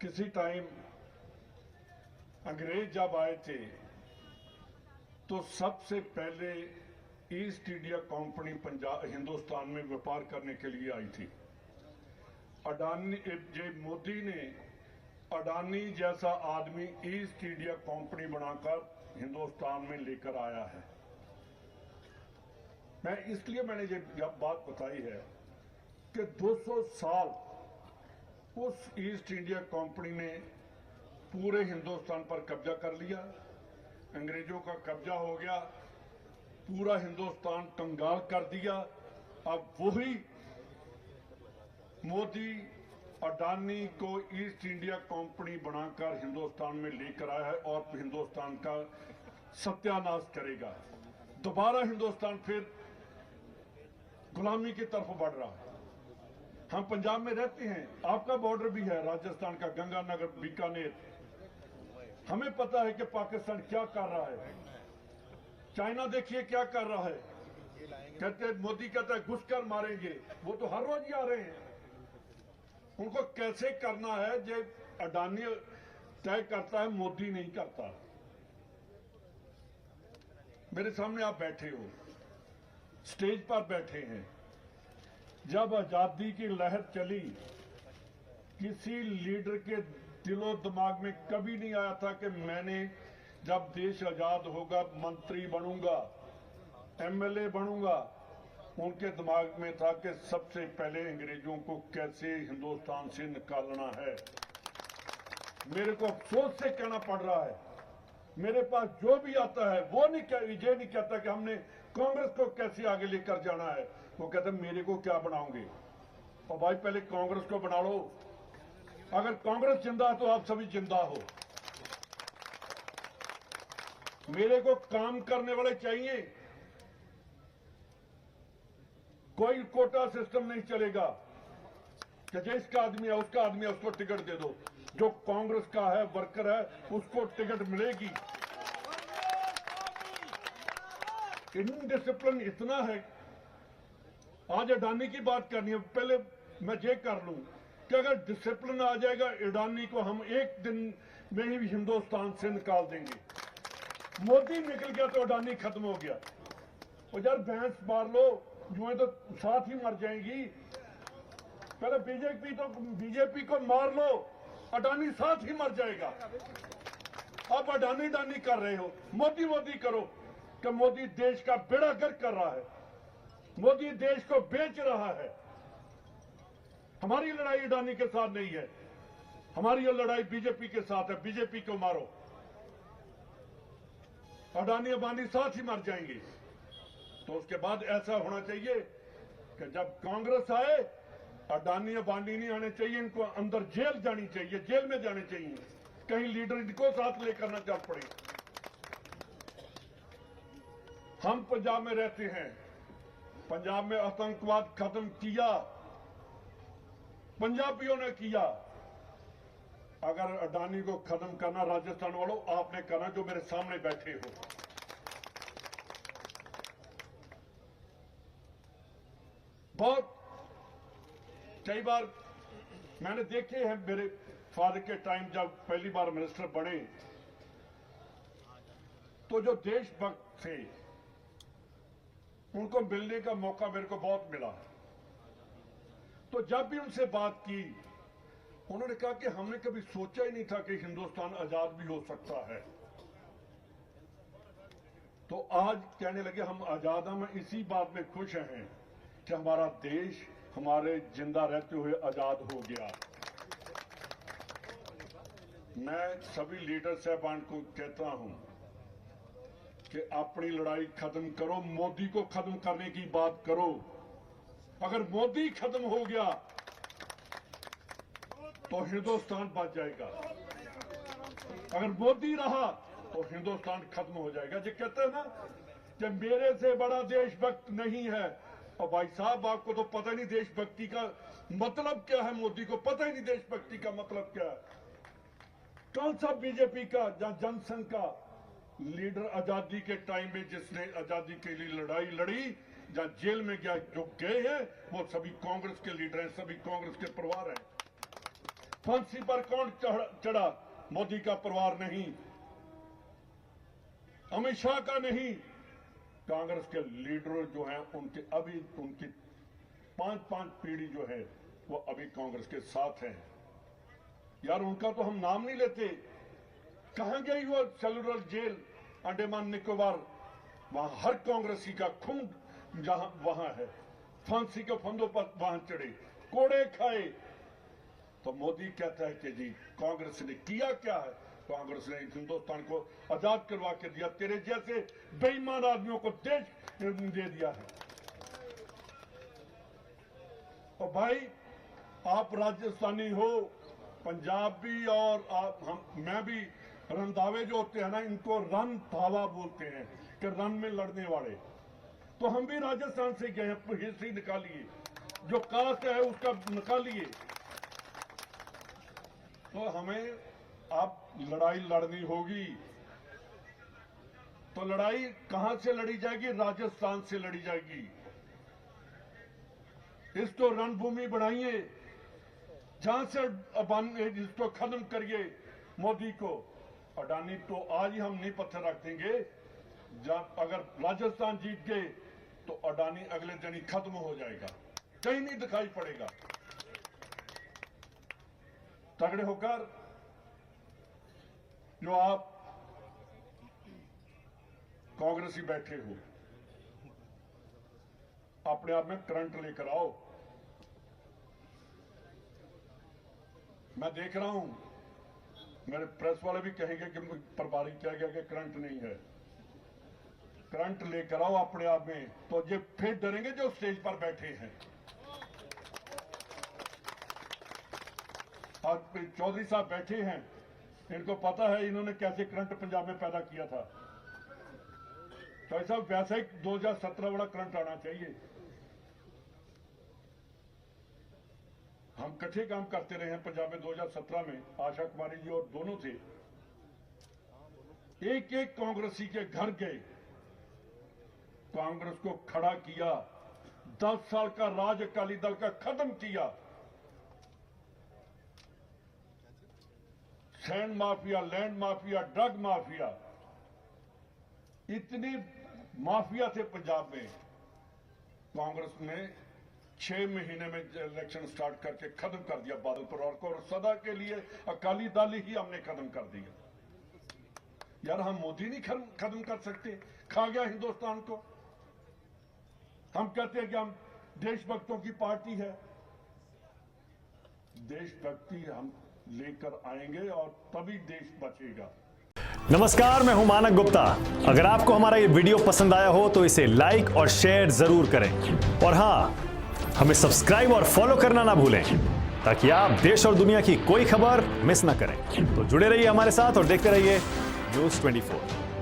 किसी टाइम अंग्रेज जब आए थे तो सबसे पहले east India company Punjab Hindustan में व्यापार करने के लिए आई थी। अडानी जे मोदी ने अडानी जैसा आदमी ईस्ट इंडिया कंपनी बनाकर हिंदुस्तान में लेकर आया है। मैंने ये बात बताई है कि 200 साल उस ईस्ट इंडिया कंपनी ने पूरे हिंदुस्तान पर कब्जा कर लिया। अंग्रेजों का कब्जा हो गया, पूरा हिंदुस्तान कंगाल कर दिया। अब वही मोदी अडानी को ईस्ट इंडिया कंपनी बनाकर हिंदुस्तान में लेकर आया है और हिंदुस्तान का सत्यानाश करेगा। दोबारा हिंदुस्तान फिर गुलामी की तरफ बढ़ रहा है। हम पंजाब में रहते हैं, आपका बॉर्डर भी है राजस्थान का, गंगानगर, बीकानेर। हमें पता है कि पाकिस्तान क्या कर रहा है। चाइना देखिए क्या कर रहा है। कहते मोदी कहता है घुसकर मारेंगे, वो तो हर रोज ही आ रहे हैं। उनको कैसे करना है जो अडानी तय करता है, मोदी नहीं करता। मेरे सामने आप बैठे हो, स्टेज पर बैठे हैं। जब आजादी की लहर चली, किसी लीडर के दिलो दिमाग में कभी नहीं आया था कि मैंने जब देश आजाद होगा मंत्री बनूंगा, एमएलए बनूंगा। उनके दिमाग में था कि सबसे पहले अंग्रेजों को कैसे हिंदुस्तान से निकालना है। मेरे को अफसोस से कहना पड़ रहा है, मेरे पास जो भी आता है वो ये नहीं कहता कि हमने कांग्रेस को कैसे आगे लेकर जाना है। वो कहते मेरे को क्या बनाओगे। और भाई पहले कांग्रेस को बना लो। अगर कांग्रेस जिंदा है तो आप सभी जिंदा हो। मेरे को काम करने वाले चाहिए। कोई कोटा सिस्टम नहीं चलेगा कि जिसका आदमी है उसका आदमी है उसको टिकट दे दो। जो कांग्रेस का है, वर्कर है, उसको टिकट मिलेगी। इनडिसिप्लिन इतना है। आज अडानी की बात करनी है, पहले मैं ये कर लूं कि अगर डिसिप्लिन आ जाएगा अडानी को हम एक दिन में ही हिंदुस्तान से निकाल देंगे। मोदी निकल गया तो अडानी खत्म हो गया। और यार भैंस मार लो, यूं तो साथ ही मर जाएंगी। पहले बीजेपी को मार लो, अडानी साथ ही मर जाएगा। अब अडानी कर रहे हो, मोदी करो कि मोदी देश का बेड़ा गर्क कर रहा है, मोदी देश को बेच रहा है। हमारी लड़ाई अडानी के साथ नहीं है, हमारी ये लड़ाई बीजेपी के साथ है। बीजेपी को मारो, अडानी अंबानी साथ ही मर जाएंगे। तो उसके बाद ऐसा होना चाहिए कि जब कांग्रेस आए, अडानी अंबानी नहीं आने चाहिए, इनको अंदर जेल जानी चाहिए, जेल में जाने चाहिए। कहीं लीडर इनको साथ लेकर न चल पड़े। हम पंजाब में रहते हैं, पंजाब में आतंकवाद खत्म किया, पंजाबियों ने किया। अगर अडानी को खत्म करना राजस्थान वालों आपने करना, जो मेरे सामने बैठे हो। बहुत कई बार मैंने देखे हैं, मेरे फादर के टाइम जब पहली बार मिनिस्टर बने तो जो देशभक्त थे उनको मिलने का मौका मेरे को बहुत मिला। तो जब भी उनसे बात की, उन्होंने कहा कि हमने कभी सोचा ही नहीं था कि हिंदुस्तान आजाद भी हो सकता है। तो आज कहने लगे हम आजाद हैं। हम इसी बात में खुश हैं कि हमारा देश हमारे जिंदा रहते हुए आजाद हो गया। मैं सभी लीडर साहबान को कहता हूं कि अपनी लड़ाई खत्म करो, मोदी को खत्म करने की बात करो। अगर मोदी खत्म हो गया तो हिंदुस्तान बच जाएगा। अगर मोदी रहा तो हिंदुस्तान खत्म हो जाएगा। जो कहते हैं ना कि मेरे से बड़ा देशभक्त नहीं है। और भाई साहब आपको तो पता नहीं देशभक्ति का मतलब क्या है, मोदी को पता ही नहीं देशभक्ति का मतलब क्या है। कौन सा बीजेपी का या जनसंघ का लीडर आजादी के टाइम में जिसने आजादी के लिए लड़ाई लड़ी या जेल में गया, जो गए हैं वो सभी कांग्रेस के लीडर हैं, सभी कांग्रेस के परिवार हैं। फांसी पर कौन चढ़ा? मोदी का परिवार नहीं, अमित शाह का नहीं, कांग्रेस के लीडर जो हैं उनके अभी उनकी 5 पीढ़ी जो है वो अभी कांग्रेस के साथ है। यार उनका तो हम नाम नहीं लेते। कहां गई वो सेलुलर जेल अंडमान निकोबार? वहां हर कांग्रेसी का खून जहां वहां है, फांसी के फंदों पर वहां चढ़े, कोड़े खाए। तो मोदी कहता है कि जी कांग्रेस ने किया क्या है? कांग्रेस ने हिंदुस्तान को आजाद करवा के दिया, तेरे जैसे बेईमान आदमियों को देश दे दिया है। और भाई आप राजस्थानी हो, पंजाबी और मैं भी, रंधावे जो होते हैं ना, इनको रणधावा बोलते हैं कि रन में लड़ने वाले। तो हम भी राजस्थान से गए हैं, हिस्ट्री निकालिए, जो कास्ट है उसका निकालिए। तो हमें आप लड़ाई लड़नी होगी, तो लड़ाई कहां से लड़ी जाएगी? राजस्थान से लड़ी जाएगी। इसको रणभूमि बनाइए, जहां से इसको खत्म करिए मोदी को। अडानी तो आज ही हम नहीं पत्थर रख देंगे। अगर राजस्थान जीत गए तो अडानी अगले दिन ही खत्म हो जाएगा, कहीं नहीं दिखाई पड़ेगा। तगड़े होकर जो आप कांग्रेसी बैठे हो, अपने आप में करंट लेकर आओ। मैं देख रहा हूं मेरे प्रेस वाले भी कहेंगे कि प्रभारी कह गया कि करंट नहीं है। करंट लेकर आओ अपने आप में, तो ये फिर डरेंगे जो स्टेज पर बैठे हैं। और चौधरी साहब बैठे हैं, इनको पता है इन्होंने कैसे करंट पंजाब में पैदा किया था। तो ऐसा वैसा ही 2017 वाला करंट आना चाहिए। हम इकट्ठे काम करते रहे हैं पंजाब में। 2017 में आशा कुमारी जी और दोनों थे, एक एक कांग्रेसी के घर गए, कांग्रेस को खड़ा किया, 10 साल का राज अकाली दल का खत्म किया। Sand mafia, land mafia, drug mafia, इतनी माफिया थे पंजाब में। कांग्रेस ने 6 महीने में इलेक्शन स्टार्ट करके खत्म कर दिया बादल परिवार को, और सदा के लिए अकाली दल ही हमने खत्म कर दिया। यार हम मोदी नहीं खत्म कर सकते? खा गया हिंदुस्तान को। हम कहते हैं कि हम देशभक्तों की पार्टी है। देशभक्ति हम लेकर आएंगे और तभी देश बचेगा। नमस्कार, मैं हूं मानक गुप्ता। अगर आपको हमारा ये वीडियो पसंद आया हो तो इसे लाइक और शेयर जरूर करें, और हां, हमें सब्सक्राइब और फॉलो करना ना भूलें, ताकि आप देश और दुनिया की कोई खबर मिस ना करें। तो जुड़े रहिए हमारे साथ और देखते रहिए न्यूज़ 24।